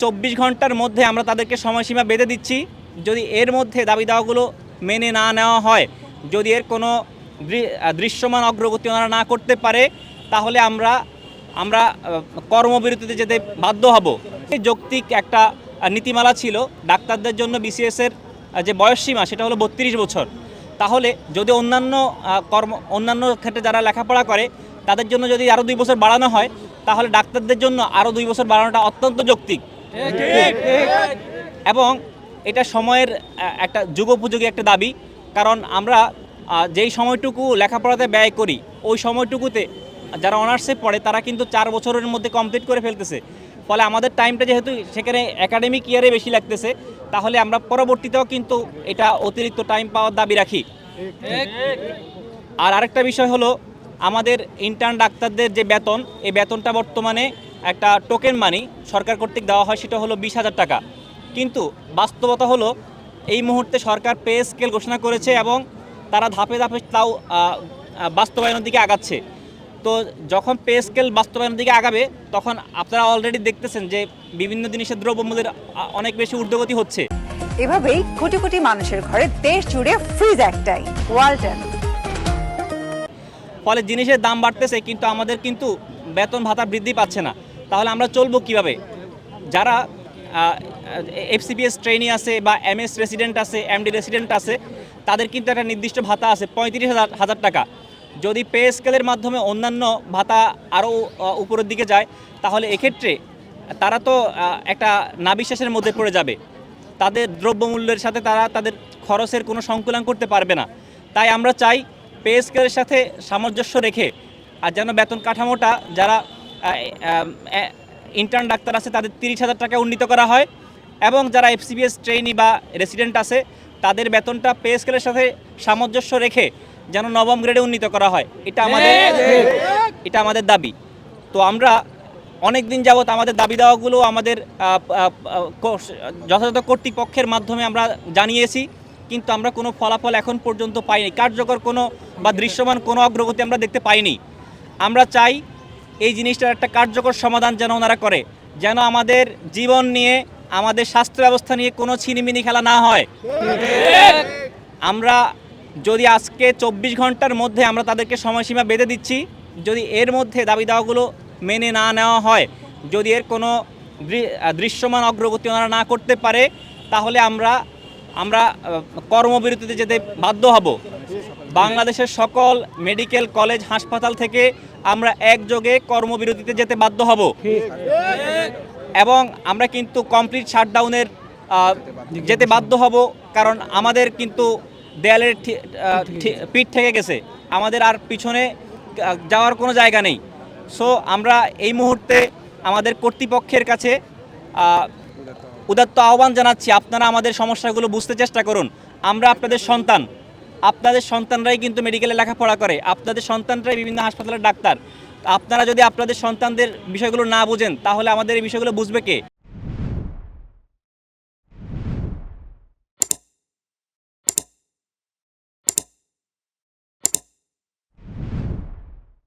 24 ঘন্টার মধ্যে আমরা তাদেরকে সময়সীমা বেঁধে দিচ্ছি। যদি এর মধ্যে দাবি দাওয়াগুলো মেনে না নেওয়া হয়, যদি এর কোনো দৃশ্যমান অগ্রগতি ওনারা না করতে পারে, তাহলে আমরা আমরা কর্মবিরতিতে যেতে বাধ্য হব। যৌক্তিক একটা নীতিমালা ছিল ডাক্তারদের জন্য বিসিএসের যে বয়সসীমা সেটা হলো 32 বছর। তাহলে যদি অন্যান্য ক্ষেত্রে যারা লেখাপড়া করে তাদের জন্য যদি আরও 2 বছর বাড়ানো হয়, তাহলে ডাক্তারদের জন্য আরও 2 বছর বাড়ানোটা অত্যন্ত যৌক্তিক এবং এটা সময়ের একটা যুগোপযোগী একটা দাবি। কারণ আমরা যেই সময়টুকু লেখাপড়াতে ব্যয় করি, ওই সময়টুকুতে যারা অনার্সে পড়ে তারা কিন্তু 4 বছরের মধ্যে কমপ্লিট করে ফেলতেছে। ফলে আমাদের টাইমটা যেহেতু সেখানে একাডেমিক ইয়ারে বেশি লাগতেছে, তাহলে আমরা পরবর্তীতেও কিন্তু এটা অতিরিক্ত টাইম পাওয়ার দাবি রাখি। আর আরেকটা বিষয় হলো, আমাদের ইন্টার্ন ডাক্তারদের যে বেতন, এই বেতনটা বর্তমানে একটা টোকেন মানি সরকার কর্তৃক দেওয়া হয়, সেটা হলো 20,000 টাকা। কিন্তু বাস্তবতা হলো এই মুহূর্তে সরকার পে স্কেল ঘোষণা করেছে এবং তারা ধাপে ধাপে তাও বাস্তবায়নের দিকে আগাচ্ছে। তো যখন পে স্কেল বাস্তবায়নের দিকে আগাবে, তখন আপনারা অলরেডি দেখতেছেন যে বিভিন্ন জিনিসের দ্রব্যমূল্যের অনেক বেশি ঊর্ধ্বগতি হচ্ছে। এভাবেই কোটি কোটি মানুষের ঘরে দেশ জুড়ে ফ্রিজ একটাই, ওয়ালটন। ফলে জিনিসের দাম বাড়তেছে, কিন্তু আমাদের কিন্তু বেতন ভাতা বৃদ্ধি পাচ্ছে না। তাহলে আমরা চলবো কিভাবে? যারা এফসিপিএস ট্রেনি আছে বা এমএস রেসিডেন্ট আছে, এমডি রেসিডেন্ট আছে, তাদের কিন্তু একটা নির্দিষ্ট ভাতা আছে 35,000 টাকা। যদি পে স্কেলের মাধ্যমে অন্যান্য ভাতা আরও উপরের দিকে যায়, তাহলে এক্ষেত্রে তারা তো একটা নাবিশ্বাসের মধ্যে পড়ে যাবে। তাদের দ্রব্যমূল্যের সাথে তারা তাদের খরচের কোনো সংকুলান করতে পারবে না। তাই আমরা চাই পে স্কেলের সাথে সামঞ্জস্য রেখে আর যেন বেতন কাঠামোটা যারা ইন্টার্ন ডাক্তার আছে তাদের 30,000 টাকা উন্নীত করা হয় এবং যারা এফসিপিএস ট্রেনি বা রেসিডেন্ট আছে তাদের বেতনটা পে স্কেলের সাথে সামঞ্জস্য রেখে যেন নবম গ্রেডে উন্নীত করা হয়। এটা আমাদের দাবি। তো আমরা অনেক দিন যাবৎ আমাদের দাবি দেওয়াগুলো আমাদের যথাযথ কর্তৃপক্ষের মাধ্যমে আমরা জানিয়েছি, কিন্তু আমরা কোনো ফলাফল এখন পর্যন্ত পাইনি। কার্যকর কোনো বা দৃশ্যমান কোনো অগ্রগতি আমরা দেখতে পাইনি। আমরা চাই এই জিনিসটার একটা কার্যকর সমাধান যেন ওনারা করে, যেন আমাদের জীবন নিয়ে, আমাদের স্বাস্থ্য ব্যবস্থা নিয়ে কোনো ছিনিমিনি খেলা না হয়। আমরা যদি আজকে 24 ঘন্টার মধ্যে আমরা তাদেরকে সময়সীমা বেঁধে দিচ্ছি, যদি এর মধ্যে দাবি দাওয়াগুলো মেনে না নেওয়া হয়, যদি এর কোনো দৃশ্যমান অগ্রগতি ওনারা না করতে পারে, তাহলে আমরা কর্মবিরতিতে যেতে বাধ্য হব। বাংলাদেশের সকল মেডিকেল কলেজ হাসপাতাল থেকে আমরা একযোগে কর্মবিরতিতে যেতে বাধ্য হব এবং আমরা কিন্তু কমপ্লিট শাটডাউনের যেতে বাধ্য হব। কারণ আমাদের কিন্তু দেয়ালের পিঠ থেকে গেছে, আমাদের আর পিছনে যাওয়ার কোনো জায়গা নেই। সো আমরা এই মুহূর্তে আমাদের কর্তৃপক্ষের কাছে উদাত্ত আহ্বান জানাচ্ছি, আপনারা আমাদের সমস্যাগুলো বুঝতে চেষ্টা করুন। আমরা আপনাদের সন্তান, আপনাদের সন্তানরাই কিন্তু মেডিকেলে লেখাপড়া করে, আপনাদের সন্তানরাই বিভিন্ন হাসপাতালের ডাক্তার। আপনারা যদি আপনাদের সন্তানদের বিষয়গুলো না বুঝেন, তাহলে আমাদের এই বিষয়গুলো বুঝবে কে?